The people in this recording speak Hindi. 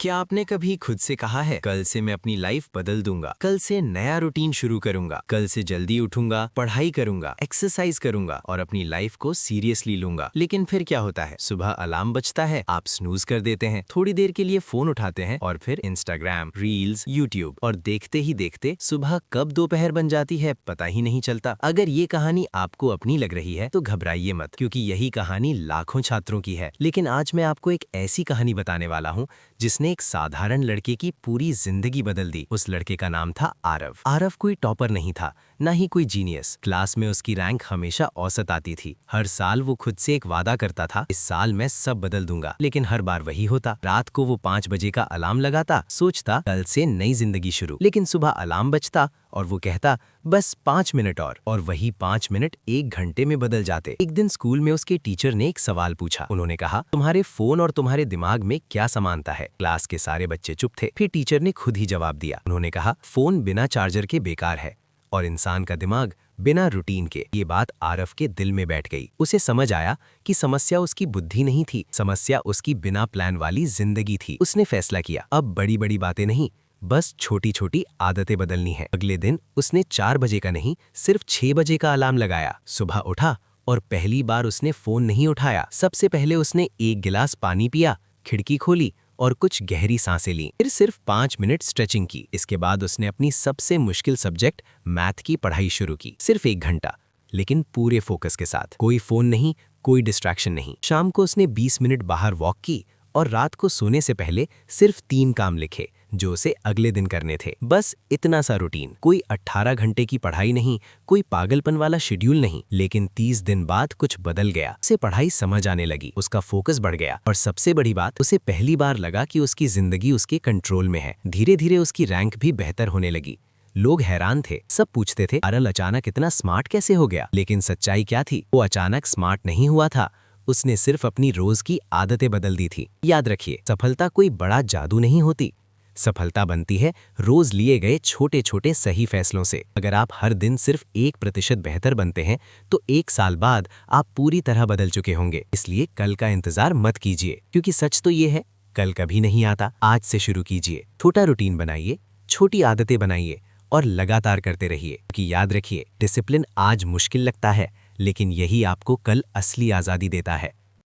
क्या आपने कभी खुद से कहा है कल से मैं अपनी लाइफ बदल दूंगा, कल से नया रूटीन शुरू करूंगा, कल से जल्दी उठूंगा, पढ़ाई करूंगा, एक्सरसाइज करूंगा और अपनी लाइफ को सीरियसली लूंगा। लेकिन फिर क्या होता है, सुबह अलार्म बजता है, आप स्नूज कर देते हैं, थोड़ी देर के लिए फोन उठाते हैं और फिर इंस्टाग्राम, रील्स, यूट्यूब और देखते ही देखते सुबह कब दोपहर बन जाती है पता ही नहीं चलता। अगर ये कहानी आपको अपनी लग रही है तो घबराइए मत, क्योंकि यही कहानी लाखों छात्रों की है। लेकिन आज मैं आपको एक ऐसी कहानी बताने वाला हूँ जिसने एक साधारण लड़के की पूरी जिंदगी बदल दी। उस लड़के का नाम था आरव। आरव कोई टॉपर नहीं था, ना ही कोई जीनियस। क्लास में उसकी रैंक हमेशा औसत आती थी। हर साल वो खुद से एक वादा करता था, इस साल मैं सब बदल दूंगा। लेकिन हर बार वही होता। रात को वो 5 बजे का अलार्म लगाता, सोचता कल से नई जिंदगी शुरू। लेकिन सुबह अलार्म बजता और वो कहता बस 5 मिनट और वही 5 मिनट 1 घंटे में बदल जाते। एक दिन स्कूल में उसके टीचर ने एक सवाल पूछा। उन्होंने कहा, तुम्हारे फोन और तुम्हारे दिमाग में क्या समानता है? क्लास के सारे बच्चे चुप थे। फिर टीचर ने खुद ही जवाब दिया। उन्होंने कहा, फोन बिना चार्जर के बेकार है और इंसान का दिमाग बिना रूटीन के। ये बात आरव के दिल में बैठ गई। उसे समझ आया कि समस्या उसकी बुद्धि नहीं थी, समस्या उसकी बिना प्लान वाली जिंदगी थी। उसने फैसला किया, अब बड़ी बड़ी बातें नहीं, बस छोटी छोटी आदतें बदलनी है। अगले दिन उसने 4 बजे का नहीं, सिर्फ 6 बजे का अलार्म लगाया। सुबह उठा और पहली बार उसने फोन नहीं उठाया। सबसे पहले उसने 1 गिलास पानी पिया, खिड़की खोली और कुछ गहरी सांसें लीं। फिर सिर्फ 5 मिनट स्ट्रेचिंग की। इसके बाद उसने अपनी सबसे मुश्किल सब्जेक्ट मैथ की पढ़ाई शुरू की। सिर्फ 1 घंटा, लेकिन पूरे फोकस के साथ। कोई फोन नहीं, कोई डिस्ट्रैक्शन नहीं। शाम को उसने 20 मिनट बाहर वॉक की और रात को सोने से पहले सिर्फ 3 काम लिखे जो उसे अगले दिन करने थे। बस इतना सा रूटीन। कोई 18 घंटे की पढ़ाई नहीं, कोई पागलपन वाला शेड्यूल नहीं। लेकिन 30 दिन बाद कुछ बदल गया। उसे पढ़ाई समझ आने लगी, उसका फोकस बढ़ गया और सबसे बड़ी बात, उसे पहली बार लगा कि उसकी जिंदगी उसके कंट्रोल में है। धीरे धीरे उसकी रैंक भी बेहतर होने लगी। लोग हैरान थे, सब पूछते थे, आरव अचानक इतना स्मार्ट कैसे हो गया? लेकिन सच्चाई क्या थी? वो अचानक स्मार्ट नहीं हुआ था, उसने सिर्फ अपनी रोज की आदतें बदल दी थी। याद रखिए, सफलता कोई बड़ा जादू नहीं होती, सफलता बनती है रोज लिए गए छोटे छोटे सही फैसलों से। अगर आप हर दिन सिर्फ 1% बेहतर बनते हैं तो 1 साल बाद आप पूरी तरह बदल चुके होंगे। इसलिए कल का इंतजार मत कीजिए, क्योंकि सच तो ये है, कल कभी नहीं आता। आज से शुरू कीजिए, छोटा रूटीन बनाइए, छोटी आदतें बनाइए और लगातार करते रहिए। क्योंकि याद रखिए, डिसिप्लिन आज मुश्किल लगता है, लेकिन यही आपको कल असली आजादी देता है।